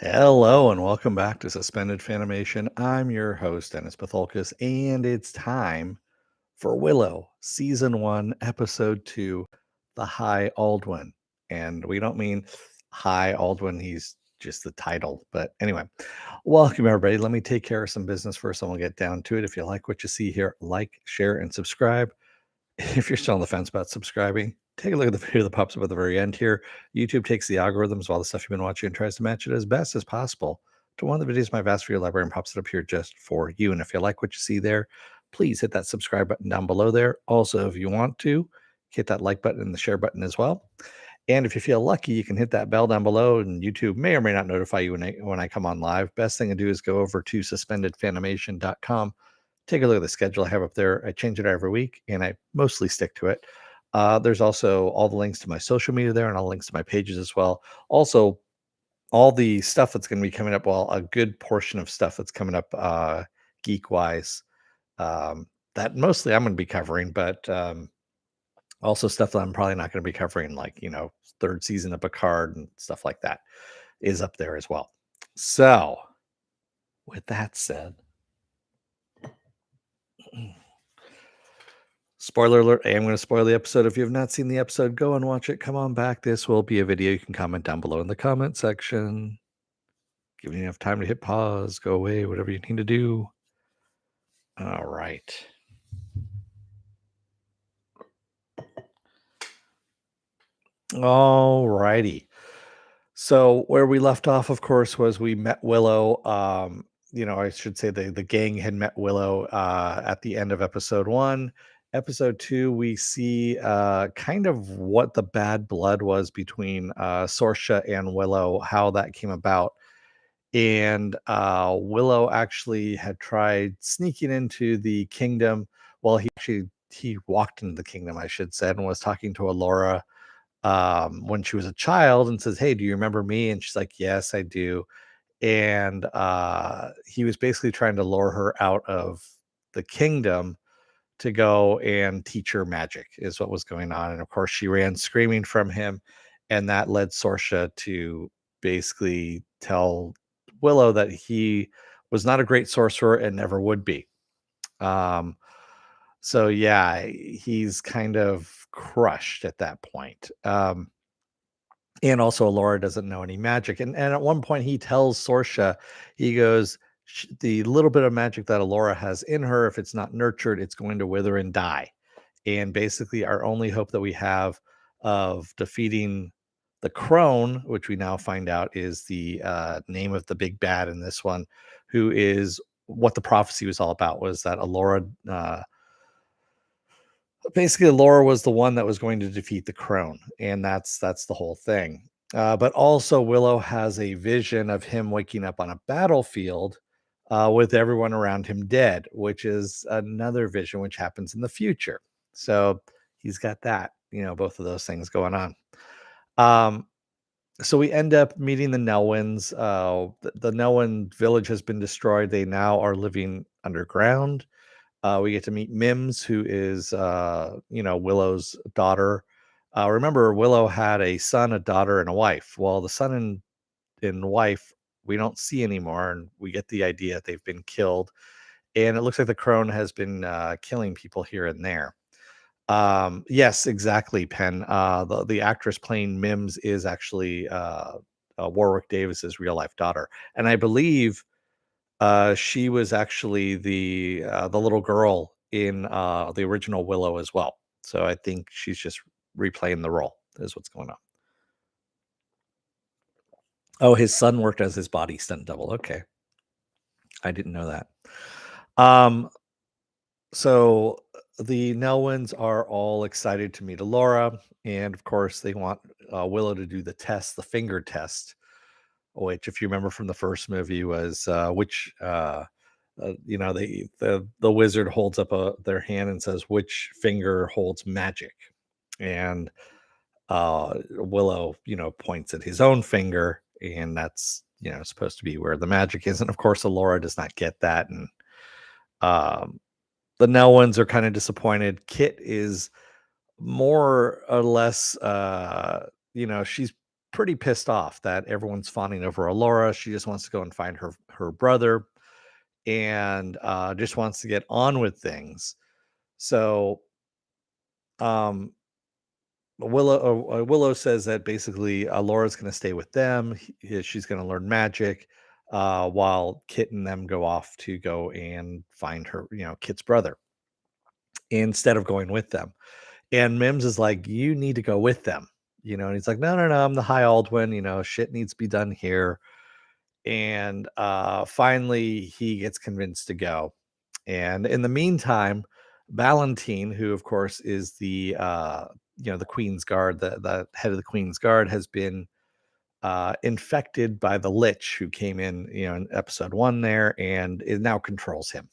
Hello and welcome back to Suspended Fanimation. I'm your host, Dennis Bithoulkas, and it's time for Willow, Season 1, Episode 2, The High Aldwin. And we don't mean High Aldwin, he's just the title. But anyway, welcome everybody. Let me take care of some business first and we'll get down to it. If you like what you see here, like, share, and subscribe. If you're still on the fence about subscribing, take a look at the video that pops up at the very end here. YouTube takes the algorithms of all the stuff you've been watching and tries to match it as best as possible to one of the videos in my vast video library and pops it up here just for you. And if you like what you see there, please hit that subscribe button down below there. Also, if you want to, hit that like button and the share button as well. And if you feel lucky, you can hit that bell down below, and YouTube may or may not notify you when I come on live. Best thing to do is go over to suspendedfanimation.com. Take a look at the schedule I have up there. I change it every week, and I mostly stick to it. There's also all the links to my social media there and all the links to my pages as well. Also, all the stuff that's going to be coming up, well, a good portion of stuff that's coming up geek-wise, that mostly I'm going to be covering, but also stuff that I'm probably not going to be covering, like, third season of Picard and stuff like that is up there as well. So, with that said, spoiler alert, I am going to spoil the episode. If you have not seen the episode, go and watch it. Come on back. This will be a video you can comment down below in the comment section. Give you enough time to hit pause, go away, whatever you need to do. All right. All righty. So where we left off, of course, was we met Willow. I should say the gang had met Willow at the end of episode 1. Episode 2, we see kind of what the bad blood was between Sorsha and Willow, how that came about. And Willow actually had tried sneaking into the kingdom. Well, he walked into the kingdom, I should say, and was talking to Alora when she was a child and says, "Hey, do you remember me?" And she's like, "Yes, I do." And he was basically trying to lure her out of the kingdom to go and teach her magic is what was going on. And of course, she ran screaming from him, and that led Sorsha to basically tell Willow that he was not a great sorcerer and never would be. So yeah, he's kind of crushed at that point. And also, Laura doesn't know any magic. And at one point, he tells Sorsha, he goes, the little bit of magic that Alora has in her, if it's not nurtured, it's going to wither and die. And basically, our only hope that we have of defeating the crone, which we now find out is the name of the big bad in this one, who is what the prophecy was all about, was that Alora basically Laura was the one that was going to defeat the crone, and that's the whole thing. But also Willow has a vision of him waking up on a battlefield with everyone around him dead, which is another vision which happens in the future. So he's got that, both of those things going on. So we end up meeting the Nelwyns. The Nelwyn village has been destroyed. They now are living underground. We get to meet Mims, who is, Willow's daughter. Remember, Willow had a son, a daughter, and a wife. Well, the son and wife we don't see anymore, and we get the idea that they've been killed. And it looks like the crone has been killing people here and there. Yes, exactly, Penn. The actress playing Mims is actually Warwick Davis's real life daughter, and I believe she was actually the little girl in the original Willow as well. So I think she's just replaying the role. Is what's going on. Oh, his son worked as his body stunt double. Okay, I didn't know that. So the Nelwyns are all excited to meet Alora, and of course they want Willow to do the test, the finger test, which, if you remember from the first movie, was which the wizard holds up their hand and says which finger holds magic, and Willow points at his own finger, and that's supposed to be where the magic is. And of course Alora does not get that, and the Nelwyns are kind of disappointed. Kit is more or less she's pretty pissed off that everyone's fawning over Alora. She just wants to go and find her brother, and just wants to get on with things. So um, Willow says that basically Laura's going to stay with them. She's going to learn magic, while Kit and them go off to go and find her, Kit's brother, instead of going with them. And Mims is like, "You need to go with them." And he's like, "No, no, no, I'm the High Aldwin. Shit needs to be done here." And finally, he gets convinced to go. And in the meantime, Valentine, who of course is the Queen's Guard, the head of the Queen's Guard, has been infected by the Lich who came in episode 1 there, and it now controls him.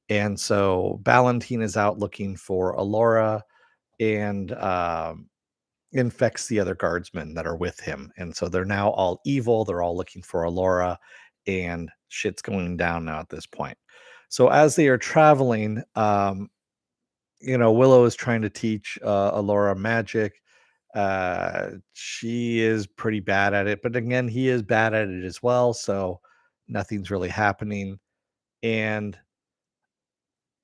And so Valentine is out looking for Alora, and infects the other guardsmen that are with him. And so they're now all evil. They're all looking for Alora, and shit's going down now at this point. So as they are traveling, Willow is trying to teach Alora magic. She is pretty bad at it, but again, he is bad at it as well. So nothing's really happening. And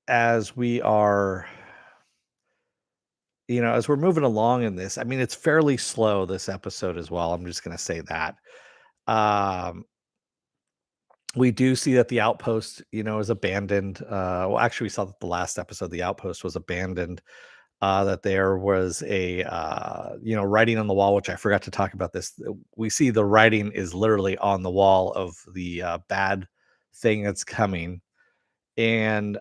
as we are, as we're moving along in this, I mean, it's fairly slow this episode as well. I'm just going to say that. Um, we do see that the outpost, is abandoned. Well, actually, we saw that the last episode, the outpost was abandoned. That there was a, writing on the wall, which I forgot to talk about this. We see the writing is literally on the wall of the bad thing that's coming. And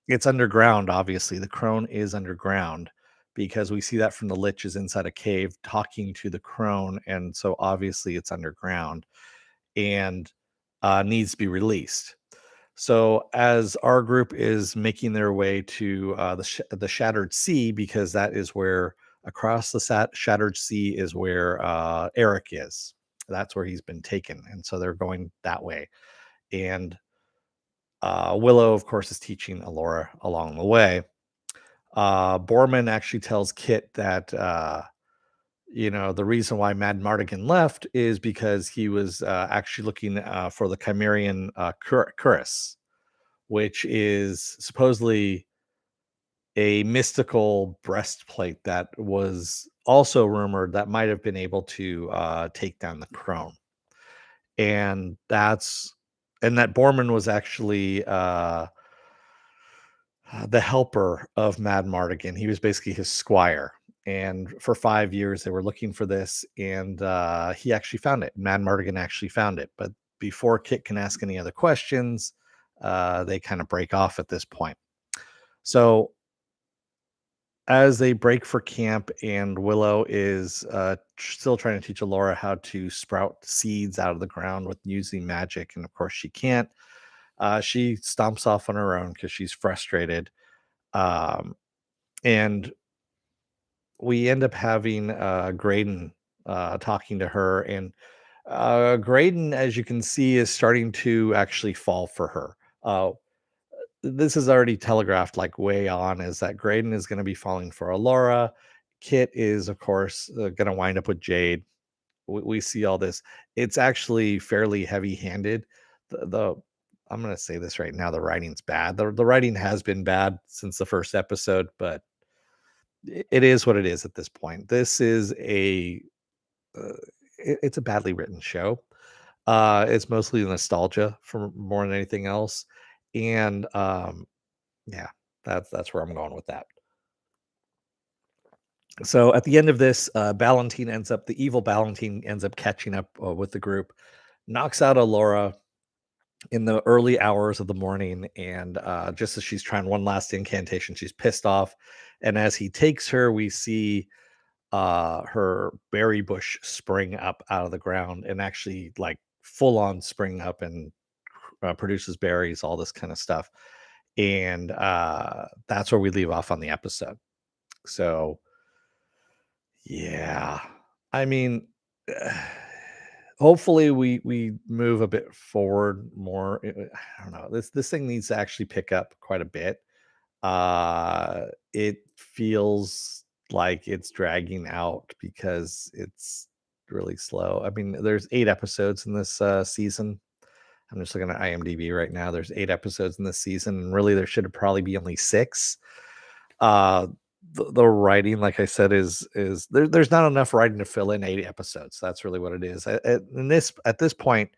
it's underground, obviously. The crone is underground because we see that from the Lich is inside a cave talking to the crone. And so obviously it's underground and needs to be released. So as our group is making their way to the Shattered Sea, because that is where across the Shattered Sea is where Eric is. That's where he's been taken. And so they're going that way. And Willow, of course, is teaching Alora along the way. Borman actually tells Kit that the reason why Mad Mardigan left is because he was actually looking for the Chimerian Cuirass, which is supposedly a mystical breastplate that was also rumored that might have been able to take down the crone. And that Borman was actually the helper of Mad Mardigan. He was basically his squire. And for 5 years, they were looking for this, and he actually found it. Mad Mardigan actually found it. But before Kit can ask any other questions, they kind of break off at this point. So as they break for camp, and Willow is still trying to teach Alora how to sprout seeds out of the ground with using magic, and of course she can't. She stomps off on her own because she's frustrated. And we end up having Graydon talking to her, and Graydon, as you can see, is starting to actually fall for her. This is already telegraphed like way on, is that Graydon is going to be falling for Alora. Kit is, of course, going to wind up with Jade. We see all this. It's actually fairly heavy-handed. The I'm going to say this right now: the writing's bad. The writing has been bad since the first episode, but it is what it is at this point. This is uh, it's a badly written show. It's mostly nostalgia for more than anything else, and yeah, that's where I'm going with that. So at the end of this, the evil Ballantine ends up catching up with the group, knocks out Alora in the early hours of the morning, and just as she's trying one last incantation, she's pissed off. And as he takes her, we see her berry bush spring up out of the ground, and actually like full on spring up, and produces berries, all this kind of stuff. And that's where we leave off on the episode. So yeah, I mean, hopefully we move a bit forward more. I don't know. This thing needs to actually pick up quite a bit. It feels like it's dragging out because it's really slow. I mean, there's 8 episodes in this season. I'm just looking at IMDb right now. There's 8 episodes in this season, and really there should probably be only 6. Uh, the writing, like I said, is there's not enough writing to fill in 80 episodes. That's really what it is. At this point,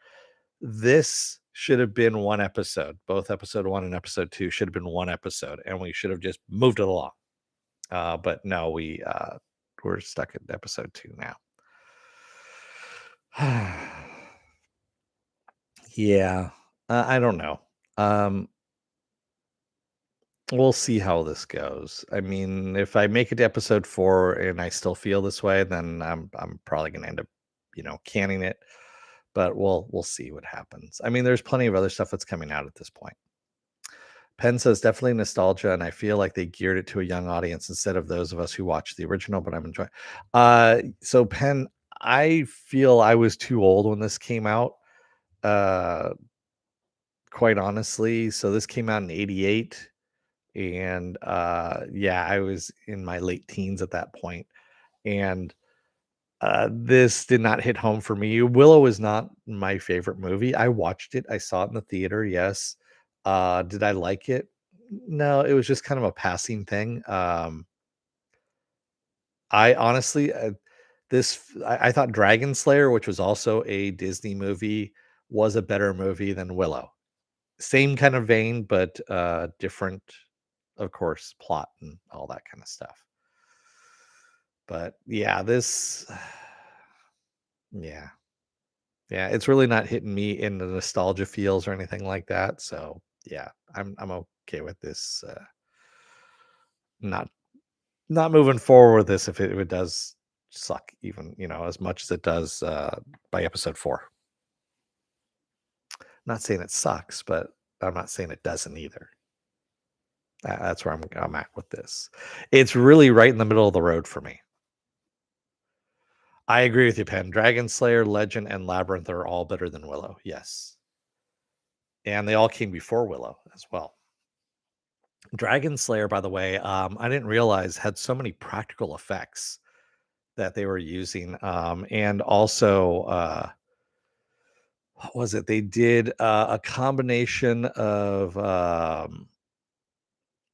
this should have been one episode. Both episode 1 and episode 2 should have been one episode, and we should have just moved it along. But no, we're stuck at episode 2 now. Yeah, I don't know. Um, we'll see how this goes. I mean, if I make it to episode 4 and I still feel this way, then I'm probably gonna end up, canning it. But we'll see what happens. I mean, there's plenty of other stuff that's coming out at this point. Penn says definitely nostalgia, and I feel like they geared it to a young audience instead of those of us who watched the original, but I'm enjoying. So Penn, I feel I was too old when this came out. Uh, quite honestly, so this came out in '88, and yeah, I was in my late teens at that point, and this did not hit home for me. Willow is not my favorite movie. I watched it. I saw it in the theater. Yes. Did I like it? No, it was just kind of a passing thing. I honestly, I thought Dragon Slayer, which was also a Disney movie, was a better movie than Willow. Same kind of vein, but different, of course, plot and all that kind of stuff. But yeah, yeah. Yeah, it's really not hitting me in the nostalgia feels or anything like that. So yeah, I'm okay with this. Not not moving forward with this if it does suck, even as much as it does by episode 4. Not saying it sucks, but I'm not saying it doesn't either. That's where I'm at with this. It's really right in the middle of the road for me. I agree with you, Penn. Dragon Slayer, Legend, and Labyrinth are all better than Willow. Yes, and they all came before Willow as well. Dragon Slayer, by the way, I didn't realize had so many practical effects that they were using. And also, what was it? They did a combination of,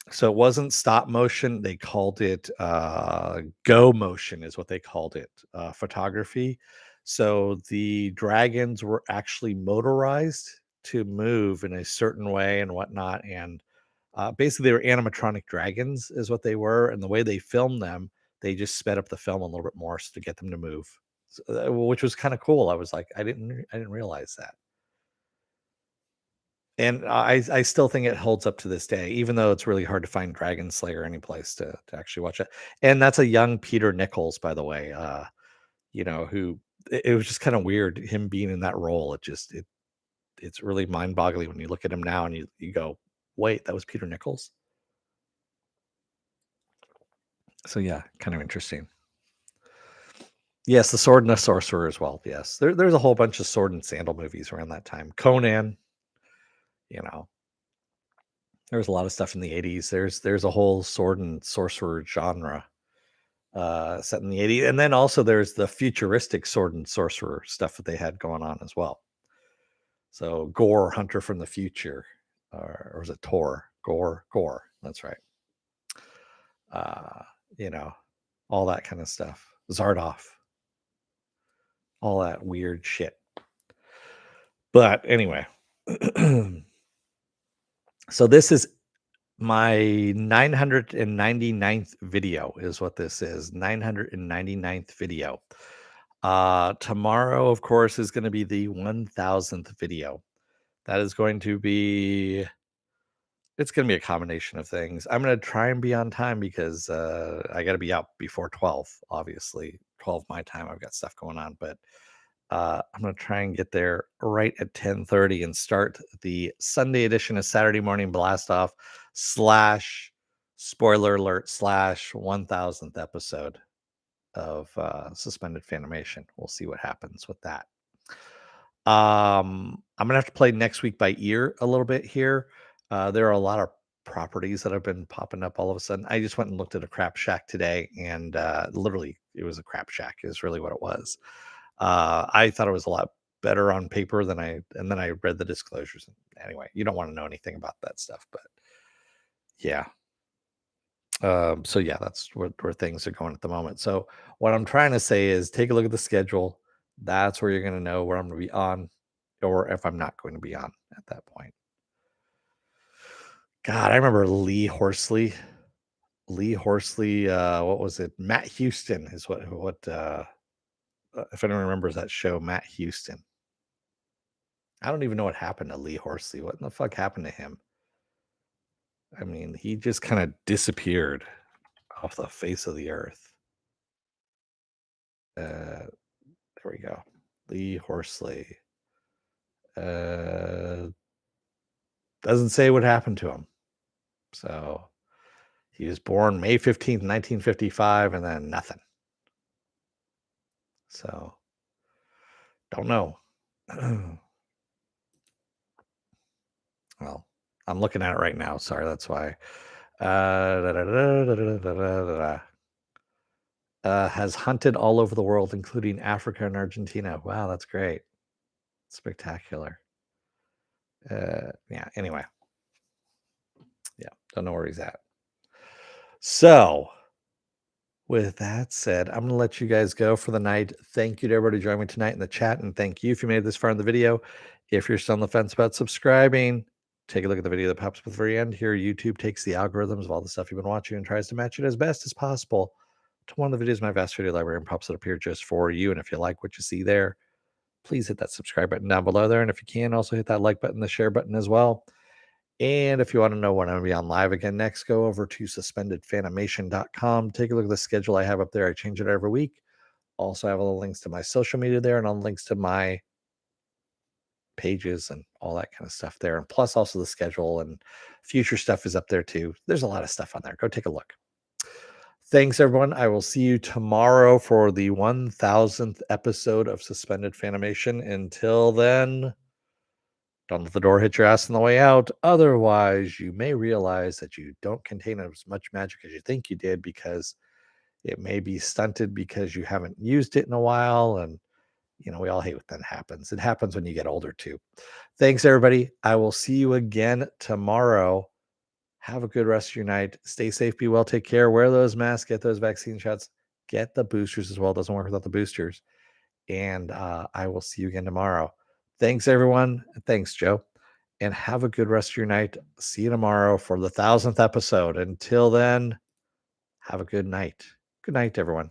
so it wasn't stop motion. They called it go motion, is what they called it, photography. So the dragons were actually motorized to move in a certain way and whatnot. And basically, they were animatronic dragons, is what they were. And the way they filmed them, they just sped up the film a little bit more to get them to move, which was kind of cool. I was like, I didn't realize that. And I still think it holds up to this day, even though it's really hard to find Dragon Slayer any place to actually watch it. And that's a young Peter Nichols, by the way. Who it was just kind of weird him being in that role. It's really mind boggling when you look at him now and you go, wait, that was Peter Nichols. So yeah, kind of interesting. Yes, the Sword and the Sorcerer as well. Yes, there's a whole bunch of sword and sandal movies around that time. Conan, you know, there's a lot of stuff in the '80s. There's a whole sword and sorcerer genre set in the '80s, and then also there's the futuristic sword and sorcerer stuff that they had going on as well. So Gore, Hunter from the Future, or was it Tor? Gore. That's right. Uh, you know, all that kind of stuff. Zardoff, all that weird shit. But anyway, so this is my 999th video is what this is. 999th video. Tomorrow, of course, is going to be the 1000th video. That is going to be, it's going to be a combination of things. I'm going to try and be on time because I got to be out before 12, obviously. 12 my time. I've got stuff going on, but I'm going to try and get there right at 10:30 and start the Sunday edition of Saturday Morning Blast Off / spoiler alert / 1000th episode of Suspended Fanimation. We'll see what happens with that. I'm gonna have to play next week by ear a little bit here. There are a lot of properties that have been popping up all of a sudden. I just went and looked at a crap shack today, and literally, it was a crap shack. Is really what it was. I thought it was a lot better on paper than and then I read the disclosures. Anyway, you don't want to know anything about that stuff, but yeah. So yeah, that's where things are going at the moment. So what I'm trying to say is take a look at the schedule. That's where you're going to know where I'm going to be on, or if I'm not going to be on at that point. God, I remember Lee Horsley. Lee Horsley, what was it? Matt Houston is what if anyone remembers that show, Matt Houston. I don't even know what happened to Lee Horsley. What in the fuck happened to him? I mean, he just kind of disappeared off the face of the earth. There we go. Lee Horsley. Doesn't say what happened to him. So he was born May 15th, 1955, and then nothing. So don't know. Well, I'm looking at it right now. Sorry, that's why. Has hunted all over the world, including Africa and Argentina. Wow, that's great. Spectacular. Yeah, anyway. Yeah, don't know where he's at. So, with that said, I'm going to let you guys go for the night. Thank you to everybody joining me tonight in the chat, and thank you if you made it this far in the video. If you're still on the fence about subscribing, take a look at the video that pops up at the very end here. YouTube takes the algorithms of all the stuff you've been watching and tries to match it as best as possible to one of the videos in my vast video library and pops it up here just for you. And if you like what you see there, please hit that subscribe button down below there. And if you can, also hit that like button, the share button as well. And if you want to know when I'm going to be on live again next, go over to suspendedfanimation.com. Take a look at the schedule I have up there. I change it every week. Also, I have all the links to my social media there and all the links to my pages and all that kind of stuff there. And plus, also the schedule and future stuff is up there too. There's a lot of stuff on there. Go take a look. Thanks, everyone. I will see you tomorrow for the 1000th episode of Suspended Fanimation. Until then, don't let the door hit your ass on the way out. Otherwise, you may realize that you don't contain as much magic as you think you did, because it may be stunted because you haven't used it in a while. And, we all hate when that happens. It happens when you get older too. Thanks, everybody. I will see you again tomorrow. Have a good rest of your night. Stay safe, be well, take care, wear those masks, get those vaccine shots, get the boosters as well. It doesn't work without the boosters. And I will see you again tomorrow. Thanks, everyone. Thanks, Joe. And have a good rest of your night. See you tomorrow for the 1000th episode. Until then, have a good night. Good night, everyone.